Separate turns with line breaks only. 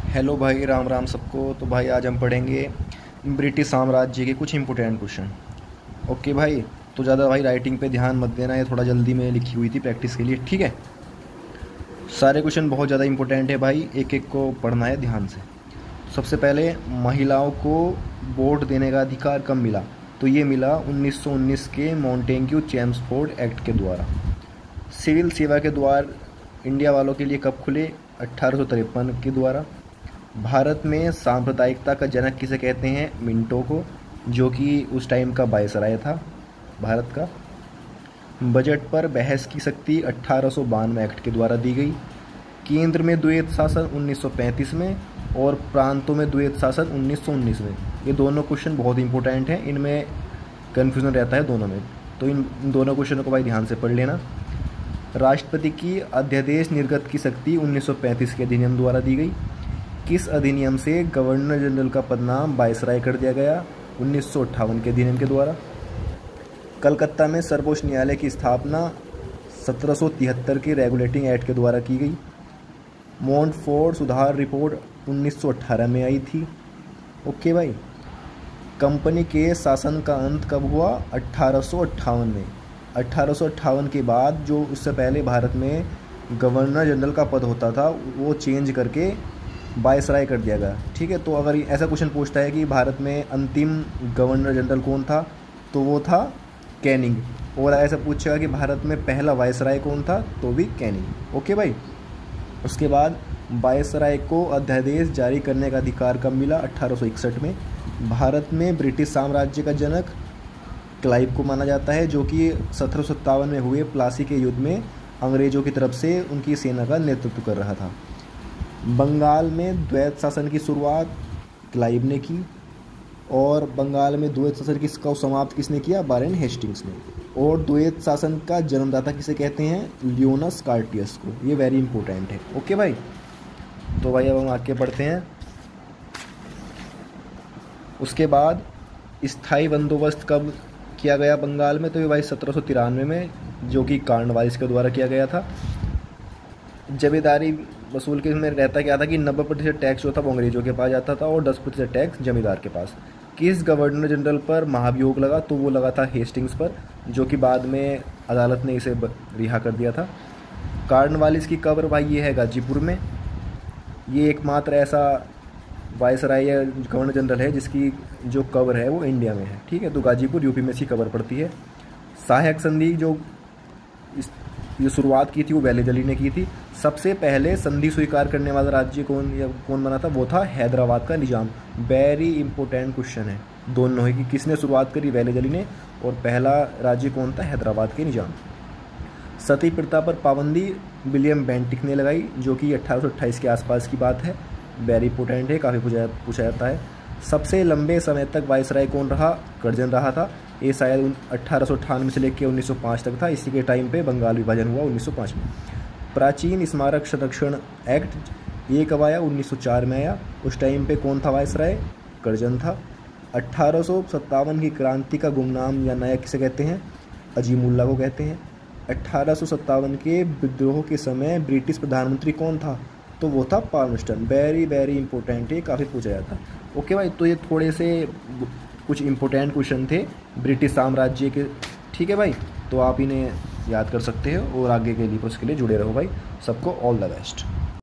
Hello भाई, राम राम सबको। तो भाई आज हम पढ़ेंगे ब्रिटिश साम्राज्य के कुछ इंपॉर्टेंट क्वेश्चन। ओके भाई। तो ज़्यादा भाई राइटिंग पे ध्यान मत देना, ये थोड़ा जल्दी में लिखी हुई थी प्रैक्टिस के लिए, ठीक है। सारे क्वेश्चन बहुत ज़्यादा इंपॉर्टेंट है भाई, एक एक को पढ़ना है ध्यान से। सबसे पहले, महिलाओं को वोट देने का अधिकार कब मिला? तो ये मिला 1919 के मॉन्टेग्यू चेम्सफोर्ड एक्ट के द्वारा। सिविल सेवा के द्वार इंडिया वालों के लिए कब खुले? 1853 के द्वारा। भारत में सांप्रदायिकता का जनक किसे कहते हैं? मिंटो को, जो कि उस टाइम का वायसराय था भारत का। बजट पर बहस की शक्ति 1892 एक्ट के द्वारा दी गई। केंद्र में द्वैत शासन 1935 में और प्रांतों में द्वैत शासन 1919 में। ये दोनों क्वेश्चन बहुत इंपॉर्टेंट हैं, इनमें कन्फ्यूजन रहता है दोनों में, तो इन दोनों क्वेश्चनों को भाई ध्यान से पढ़ लेना। राष्ट्रपति की अध्यादेश निर्गत की शक्ति 1935 के अधिनियम द्वारा दी गई। किस अधिनियम से गवर्नर जनरल का पदनाम वायसराय कर दिया गया? 1958 के अधिनियम के द्वारा। कलकत्ता में सर्वोच्च न्यायालय की स्थापना 1773 के रेगुलेटिंग एक्ट के द्वारा की गई। मॉन्टफोर्ट सुधार रिपोर्ट 1918 में आई थी। ओके भाई। कंपनी के शासन का अंत कब हुआ? 1858 में। 1858 के बाद जो उससे पहले भारत में गवर्नर जनरल का पद होता था वो चेंज करके वायसराय कर दिया गया, ठीक है। तो अगर ऐसा क्वेश्चन पूछता है कि भारत में अंतिम गवर्नर जनरल कौन था, तो वो था कैनिंग। और ऐसा पूछेगा कि भारत में पहला वायसराय कौन था, तो भी कैनिंग। ओके भाई। उसके बाद वायसराय को अध्यादेश जारी करने का अधिकार कब मिला? 1861 में। भारत में ब्रिटिश साम्राज्य का जनक क्लाइव को माना जाता है, जो कि 1757 में हुए प्लासी के युद्ध में अंग्रेजों की तरफ से उनकी सेना का नेतृत्व कर रहा था। बंगाल में द्वैत शासन की शुरुआत क्लाइव ने की, और बंगाल में द्वैत शासन को समाप्त किसने किया? वारेन हेस्टिंग्स ने। और द्वैत शासन का जन्मदाता किसे कहते हैं? लियोनस कार्टियस को। ये वेरी इंपॉर्टेंट है। ओके भाई। तो भाई अब हम आगे बढ़ते हैं। उसके बाद स्थायी बंदोबस्त कब किया गया बंगाल में? तो ये भाई 1793 में, जो कि कार्नवालिस के द्वारा किया गया था। जमींदारी वसूल के में रहता क्या था कि 90% टैक्स जो था वो अंग्रेजों के पास जाता था और 10% टैक्स जमींदार के पास। किस गवर्नर जनरल पर महाभियोग लगा? तो वो लगा था हेस्टिंग्स पर, जो कि बाद में अदालत ने इसे रिहा कर दिया था। कार्नवालिस की कब्र भाई ये है गाजीपुर में। ये एकमात्र ऐसा वायसराय या गवर्नर जनरल है जिसकी जो कब्र है वो इंडिया में है, ठीक है। तो गाजीपुर यूपी में इसकी कब्र पड़ती है। सहायक संधि जो शुरुआत की थी वो वैली जली ने की थी। सबसे पहले संधि स्वीकार करने वाला राज्य कौन बना था? वो था हैदराबाद का निजाम। वेरी इंपॉर्टेंट क्वेश्चन है दोनों है कि किसने शुरुआत करी, वैली जली ने, और पहला राज्य कौन था? हैदराबाद के निजाम। सती प्रथा पर पाबंदी विलियम बेंटिक ने लगाई, जो कि 1828 के आसपास की बात है। वेरी इंपॉर्टेंट है, काफ़ी पूछा जाता है। सबसे लंबे समय तक वायसराय कौन रहा? कर्जन रहा था। ये शायद 1898 से लेकर 1905 तक था। इसी के टाइम पे बंगाल विभाजन हुआ 1905 में। प्राचीन स्मारक संरक्षण एक्ट ये कब आया? 1904 में आया। उस टाइम पे कौन था वायसराय? कर्जन था। 1857 की क्रांति का गुमनाम या नायक किसे कहते हैं? अजीमुल्ला को कहते हैं। 1857 के विद्रोह के समय ब्रिटिश प्रधानमंत्री कौन था? तो वो था पाल्मस्टन। वेरी वेरी इंपॉर्टेंट है, काफ़ी पूछा जाता है। ओके भाई। तो ये थोड़े से कुछ इंपॉर्टेंट क्वेश्चन थे ब्रिटिश साम्राज्य के, ठीक है भाई। तो आप इन्हें याद कर सकते हो और आगे के लिए उसके लिए जुड़े रहो भाई। सबको ऑल द बेस्ट।